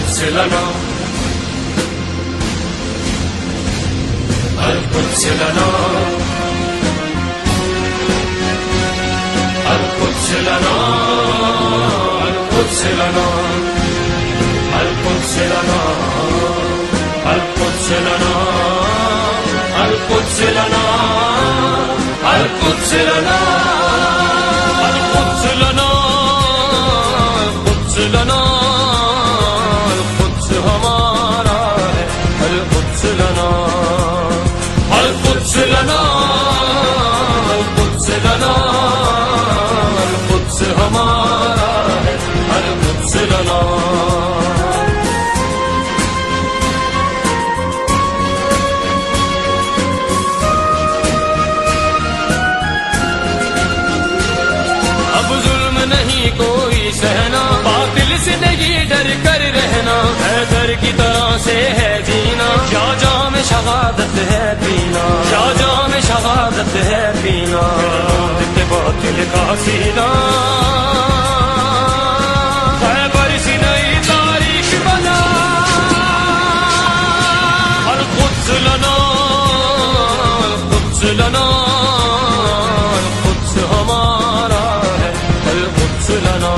القدس لنا القدس لنا القدس لنا القدس لنا القدس لنا القدس لنا القدس لنا القدس لنا القدس لنا القدس لنا القدس हमारा है القدس لنا القدس لنا القدس لنا القدس हमारा है القدس لنا नहीं कोई सहना बातिल से नहीं डर कर रहना हैदर की तरह से है जीना क्या जाम शहादत है पीना क्या जाम शहादत है पीना के बातिल का सीना खैबर सी नई तारीख बना القدس لنا القدس لنا القدس हमारा القدس لنا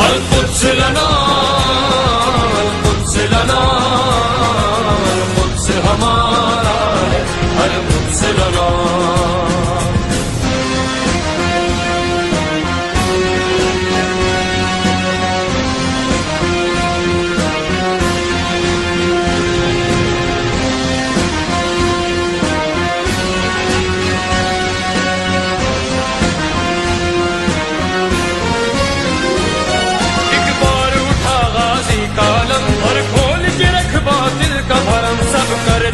القدس لنا القدس لنا القدس हमारा القدس لنا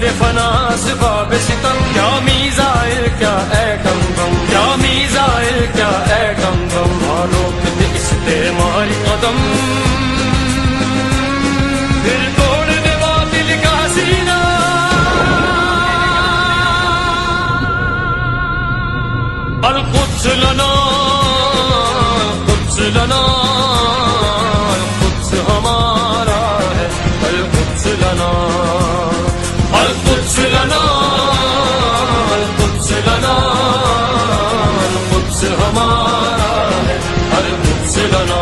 दे फना सिबाब सितम क्या मीज़ाइल क्या ए कम कम क्या मीज़ाइल क्या ए कम कम रोकते इस तेमारी कदम फिर तोड़ दे बातिल का सीना القدس لنا القدس لنا القدس हमारा है القدس لنا القدس لنا القدس لنا القدس हमारा है القدس لنا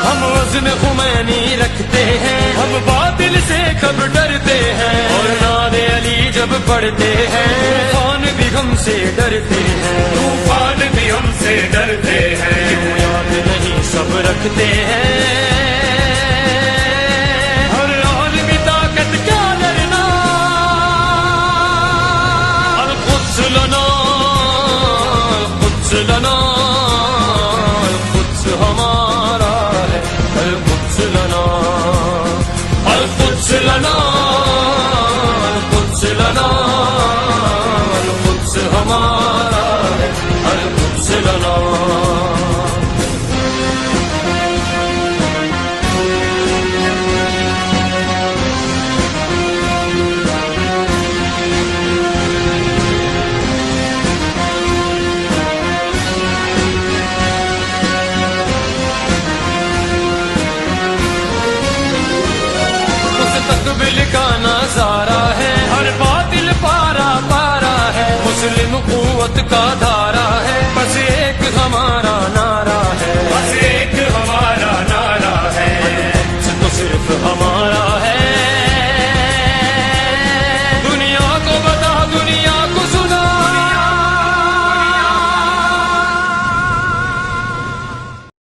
हम वज़्न खुमैनी रखते हैं हम बातिल से कब डरते हैं और नारे अली जब पढ़ते हैं तूफान भी हमसे डरते हैं तूफान भी हमसे डरते हैं क्यों याद नहीं सब रखते हैं हर हाल में ताकत क्या डरना القدس لنا القدس لنا القدس हमारा है القدس لنا القدس لنا القدس لنا القدس हमारा है القدس لنا मुस्तकबिल का नजारा है हर बातिल पारा पारा है मुस्लिम कुव्वत का धारा है बस एक हमारा